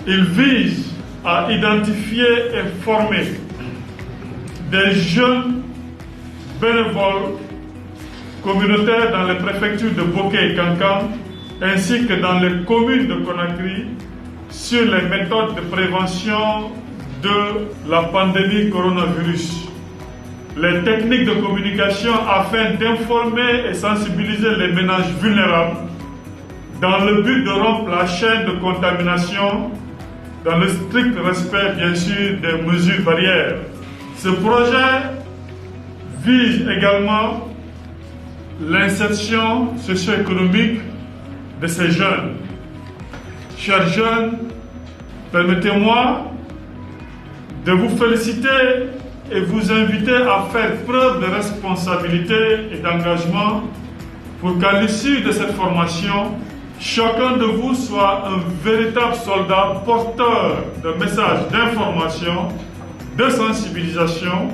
Il vise à identifier et former des jeunes bénévoles communautaires dans les préfectures de Bokeh et Kankan, ainsi que dans les communes de Conakry, sur les méthodes de prévention de la pandémie coronavirus. Les techniques de communication afin d'informer et sensibiliser les ménages vulnérables dans le but de rompre la chaîne de contamination dans le strict respect, bien sûr, des mesures barrières. Ce projet vise également l'insertion socio-économique de ces jeunes. Chers jeunes, permettez-moi de vous féliciter et vous inviter à faire preuve de responsabilité et d'engagement pour qu'à l'issue de cette formation, chacun de vous soit un véritable soldat porteur de messages d'information, de sensibilisation,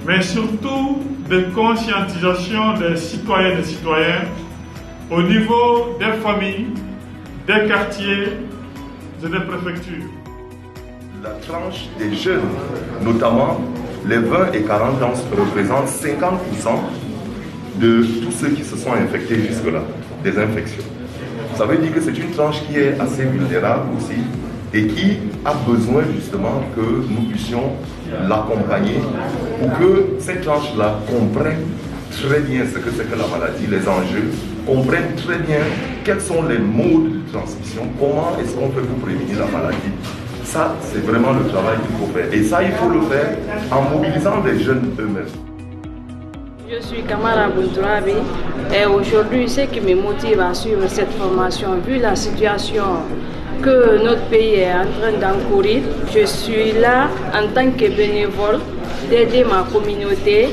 mais surtout de conscientisation des citoyennes et citoyens au niveau des familles, des quartiers et des préfectures. La tranche des jeunes, notamment les 20 et 40 ans, représente 50% de tous ceux qui se sont infectés jusque-là, des infections. Ça veut dire que c'est une tranche qui est assez vulnérable aussi et qui a besoin justement que nous puissions l'accompagner pour que cette tranche-là comprenne très bien ce que c'est que la maladie, les enjeux, comprenne très bien quels sont les modes de transmission, comment est-ce qu'on peut vous prévenir la maladie. Ça, c'est vraiment le travail qu'il faut faire. Et ça, il faut le faire en mobilisant les jeunes eux-mêmes. Je suis Kamara Bountourabi et aujourd'hui, ce qui me motive à suivre cette formation, vu la situation que notre pays est en train d'encourir, je suis là en tant que bénévole d'aider ma communauté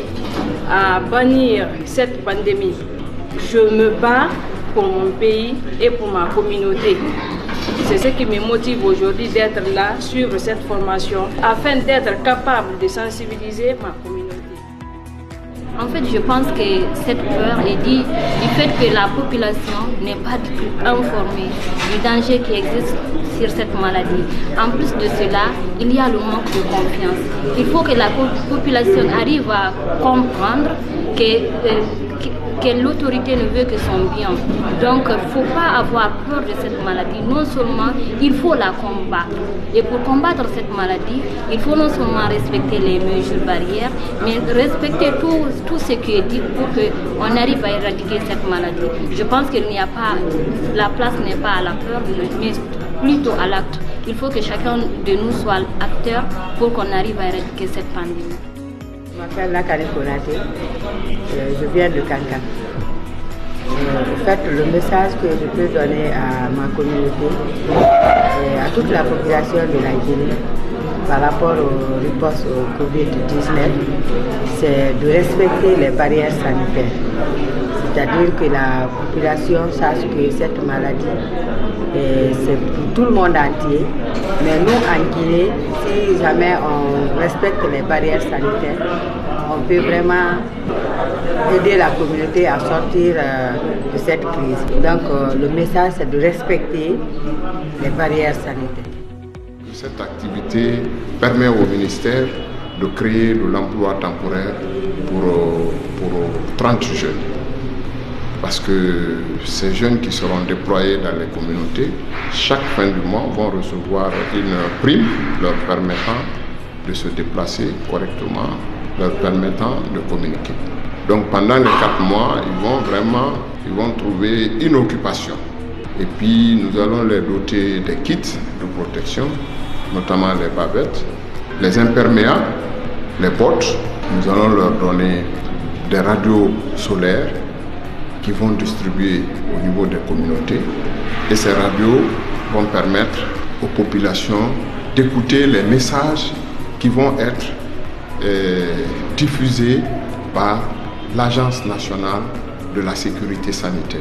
à bannir cette pandémie. Je me bats pour mon pays et pour ma communauté. C'est ce qui me motive aujourd'hui d'être là, suivre cette formation, afin d'être capable de sensibiliser ma communauté. En fait, je pense que cette peur est due du fait que la population n'est pas du tout informée du danger qui existe sur cette maladie. En plus de cela, il y a le manque de confiance. Il faut que la population arrive à comprendre que l'autorité ne veut que son bien. Donc, il ne faut pas avoir peur de cette maladie. Non seulement, il faut la combattre. Et pour combattre cette maladie, il faut non seulement respecter les mesures barrières, mais respecter tout ce qui est dit pour qu'on arrive à éradiquer cette maladie. Je pense qu'il n'y a pas, la place n'est pas à la peur, mais plutôt à l'acte. Il faut que chacun de nous soit acteur pour qu'on arrive à éradiquer cette pandémie. Je m'appelle Nakane Konate, je viens de Kankan. En fait, le message que je peux donner à ma communauté et à toute la population de la Guinée par rapport aux ripostes au Covid-19, c'est de respecter les barrières sanitaires. C'est-à-dire que la population sache que cette maladie, c'est pour tout le monde entier. Mais nous, en Guinée, si jamais on respecte les barrières sanitaires, on peut vraiment aider la communauté à sortir de cette crise. Donc, le message, c'est de respecter les barrières sanitaires. Cette activité permet au ministère de créer de l'emploi temporaire pour 30 jeunes. Parce que ces jeunes qui seront déployés dans les communautés, chaque fin du mois, vont recevoir une prime leur permettant de se déplacer correctement, leur permettant de communiquer. Donc pendant les 4 mois, ils vont trouver une occupation. Et puis nous allons les doter des kits de protection, notamment les bavettes, les imperméables, les bottes. Nous allons leur donner des radios solaires qui vont distribuer au niveau des communautés. Et ces radios vont permettre aux populations d'écouter les messages qui vont être diffusés par l'Agence nationale de la sécurité sanitaire.